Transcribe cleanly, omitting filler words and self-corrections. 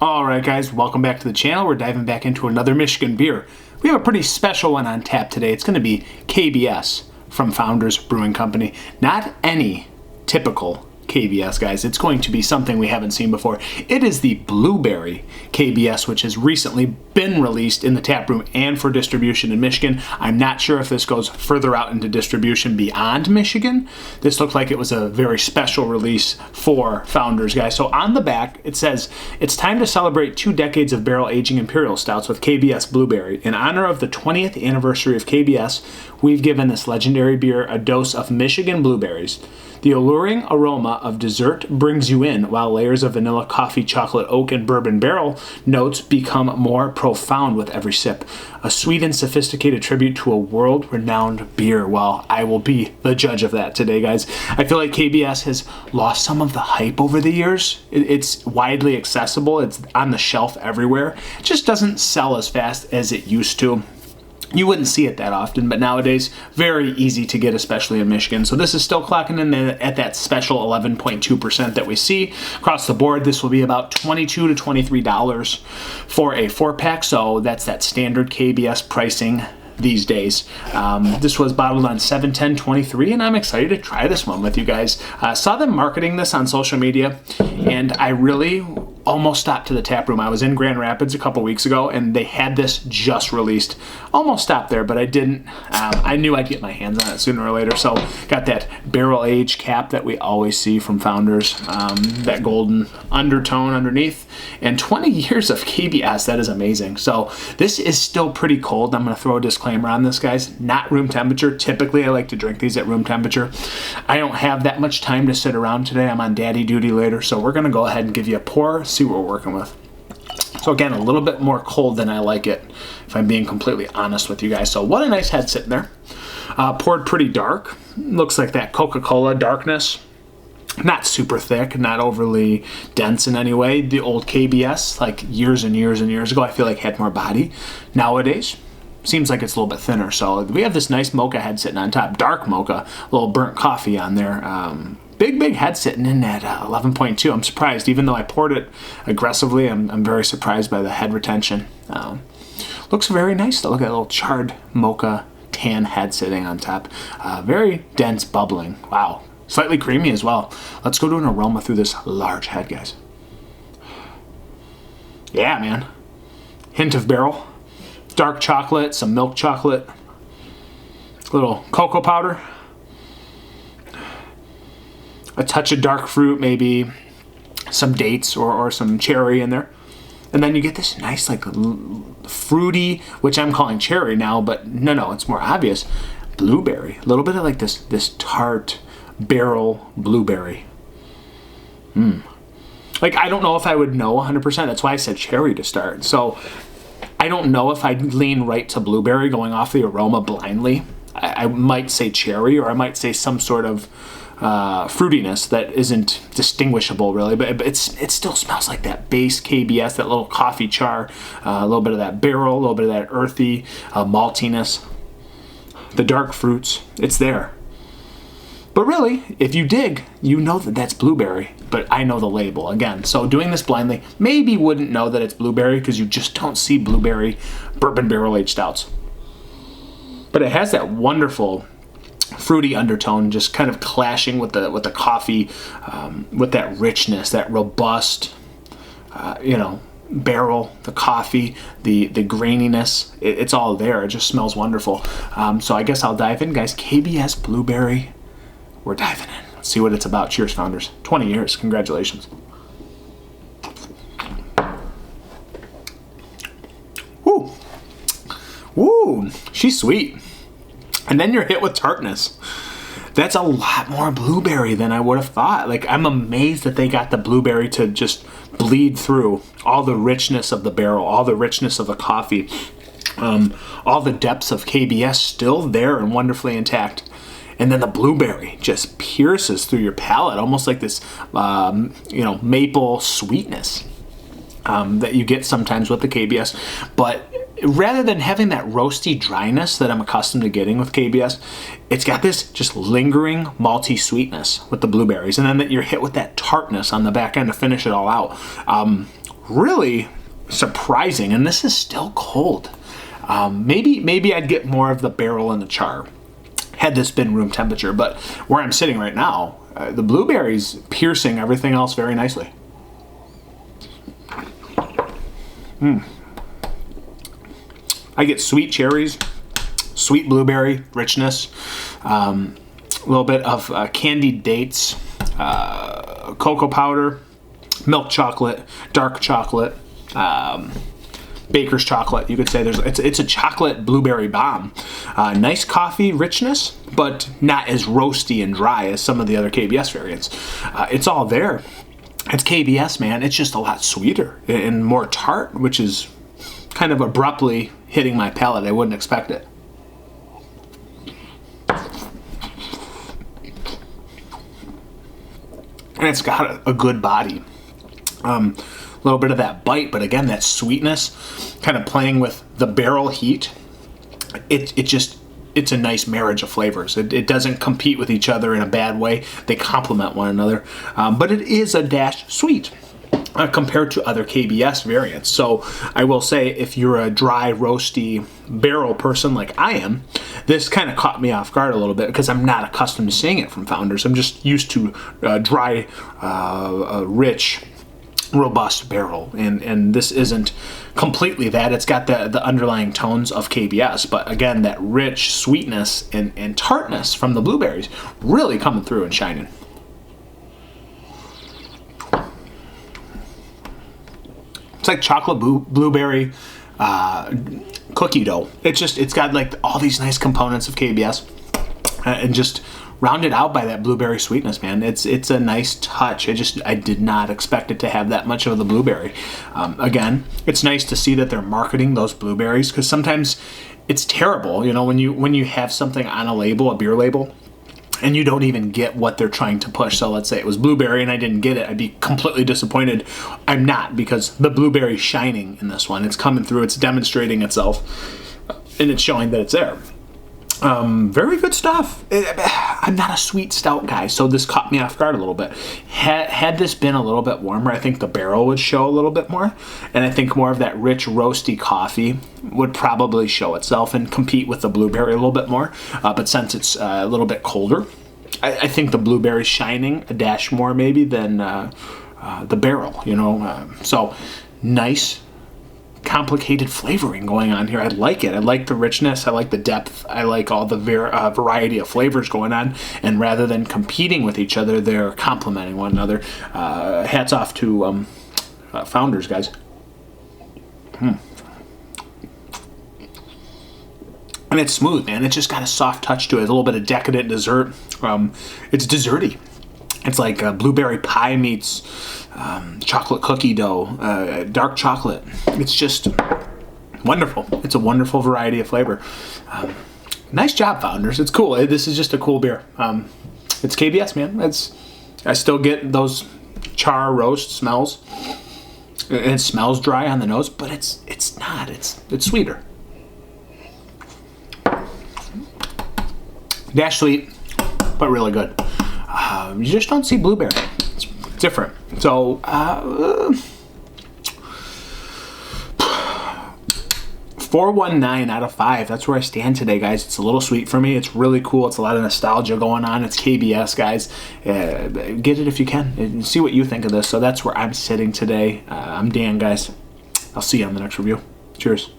Alright guys, welcome back to the channel. We're diving back into another Michigan beer. We have a pretty special one on tap today. It's going to be KBS from Founders Brewing Company. Not any typical KBS, guys. It's going to be something we haven't seen before. It is the Blueberry KBS, which has recently been released in the tap room and for distribution in Michigan. I'm not sure if this goes further out into distribution beyond Michigan. This looked like it was a very special release for Founders, guys. So on the back, it says, "It's time to celebrate 2 decades of barrel aging imperial stouts with KBS Blueberry. In honor of the 20th anniversary of KBS, we've given this legendary beer a dose of Michigan blueberries. The alluring aroma of dessert brings you in, while layers of vanilla, coffee, chocolate, oak, and bourbon barrel notes become more profound with every sip. A sweet and sophisticated tribute to a world-renowned beer." Well, I will be the judge of that today, guys. I feel like KBS has lost some of the hype over the years. It's widely accessible. It's on the shelf everywhere. It just doesn't sell as fast as it used to. You wouldn't see it that often, but nowadays, very easy to get, especially in Michigan. So this is still clocking in at that special 11.2% that we see across the board. This will be about $22 to $23 for a 4-pack, so that's that standard KBS pricing these days. This was bottled on 7/10/23, and I'm excited to try this one with you guys. Saw them marketing this on social media, and I really almost stopped to the tap room. I was in Grand Rapids a couple weeks ago, and they had this just released. Almost stopped there, but I didn't. I knew I'd get my hands on it sooner or later, so got that barrel age cap that we always see from Founders, that golden undertone underneath, and 20 years of KBS. That is amazing. So this is still pretty cold. I'm going to throw a disclaimer on this, guys. Not room temperature. Typically, I like to drink these at room temperature. I don't have that much time to sit around today. I'm on daddy duty later, so we're going to go ahead and give you a pour, see what we're working with. So again, a little bit more cold than I like it, if I'm being completely honest with you guys. So what a nice head sitting there. Poured pretty dark. Looks like that Coca-Cola darkness. Not super thick, not overly dense in any way. The old KBS, like years and years and years ago, I feel like had more body. Nowadays, seems like it's a little bit thinner. So we have this nice mocha head sitting on top. Dark mocha, a little burnt coffee on there. Big head sitting in at 11.2. I'm surprised, even though I poured it aggressively. I'm very surprised by the head retention. Looks very nice though. Look at that little charred mocha tan head sitting on top. Very dense bubbling. Wow. Slightly creamy as well. Let's go to an aroma through this large head, guys. Yeah, man. Hint of barrel. Dark chocolate, some milk chocolate. Little cocoa powder. A touch of dark fruit, maybe some dates or some cherry in there. And then you get this nice, like, fruity, which I'm calling cherry now, but no, it's more obvious. Blueberry. A little bit of like this tart barrel blueberry. Like, I don't know if I would know 100%. That's why I said cherry to start. So I don't know if I'd lean right to blueberry going off the aroma blindly. I might say cherry, or I might say some sort of fruitiness that isn't distinguishable really, but it still smells like that base KBS, that little coffee char, a little bit of that barrel, a little bit of that earthy maltiness, the dark fruits. It's there. But really, if you dig, you know that that's blueberry, but I know the label again. So doing this blindly, maybe wouldn't know that it's blueberry because you just don't see blueberry bourbon barrel aged stouts. But it has that wonderful fruity undertone, just kind of clashing with the coffee, with that richness, that robust, barrel, the coffee, the graininess. It's all there. It just smells wonderful. So I guess I'll dive in, guys. KBS Blueberry. We're diving in. Let's see what it's about. Cheers, Founders. 20 years. Congratulations. Woo. Woo. She's sweet. And then you're hit with tartness. That's a lot more blueberry than I would have thought. Like, I'm amazed that they got the blueberry to just bleed through all the richness of the barrel, all the richness of the coffee, all the depths of KBS still there and wonderfully intact. And then the blueberry just pierces through your palate, almost like this, maple sweetness that you get sometimes with the KBS. But rather than having that roasty dryness that I'm accustomed to getting with KBS, it's got this just lingering malty sweetness with the blueberries. And then you're hit with that tartness on the back end to finish it all out. really surprising, and this is still cold. Maybe I'd get more of the barrel and the char had this been room temperature, but where I'm sitting right now, the blueberries piercing everything else very nicely. I get sweet cherries, sweet blueberry richness, a little bit of candied dates, cocoa powder, milk chocolate, dark chocolate, baker's chocolate. You could say it's a chocolate blueberry bomb. Nice coffee richness, but not as roasty and dry as some of the other KBS variants. It's all there. It's KBS, man. It's just a lot sweeter and more tart, which is kind of abruptly hitting my palate. I wouldn't expect it. And it's got a good body. A little bit of that bite, but again, that sweetness, kind of playing with the barrel heat. It's a nice marriage of flavors. It doesn't compete with each other in a bad way. They complement one another. But it is a dash sweet compared to other KBS variants. So I will say, if you're a dry, roasty barrel person like I am, this kind of caught me off guard a little bit because I'm not accustomed to seeing it from Founders. I'm just used to dry, rich, robust barrel, and this isn't completely that. It's got the underlying tones of KBS, but again, that rich sweetness and tartness from the blueberries really coming through and shining. It's like chocolate blueberry cookie dough. It's got like all these nice components of KBS, and just rounded out by that blueberry sweetness, man. It's a nice touch. I did not expect it to have that much of the blueberry. Again, it's nice to see that they're marketing those blueberries, because sometimes it's terrible, when you have something on a label, a beer label, and you don't even get what they're trying to push. So let's say it was blueberry and I didn't get it. I'd be completely disappointed. I'm not, because the blueberry's shining in this one. It's coming through. It's demonstrating itself, and it's showing that it's there. Very good stuff. I'm not a sweet stout guy, so this caught me off guard a little bit. Had this been a little bit warmer, I think the barrel would show a little bit more, and I think more of that rich, roasty coffee would probably show itself and compete with the blueberry a little bit more. But since it's a little bit colder, I think the blueberry's shining a dash more maybe than the barrel, so nice, complicated flavoring going on here. I like it. I like the richness. I like the depth. I like all the variety of flavors going on. And rather than competing with each other, they're complementing one another. Hats off to Founders, guys. And it's smooth, man. It's just got a soft touch to it. A little bit of decadent dessert. It's desserty. It's like blueberry pie meets chocolate cookie dough, dark chocolate. It's just wonderful. It's a wonderful variety of flavor. Nice job, Founders. It's cool. This is just a cool beer. It's KBS, man. I still get those char roast smells. It smells dry on the nose, but it's not. It's sweeter. Dash sweet, but really good. You just don't see blueberry. It's different. So, 419 out of 5. That's where I stand today, guys. It's a little sweet for me. It's really cool. It's a lot of nostalgia going on. It's KBS, guys. Get it if you can and see what you think of this. So that's where I'm sitting today. I'm Dan, guys. I'll see you on the next review. Cheers.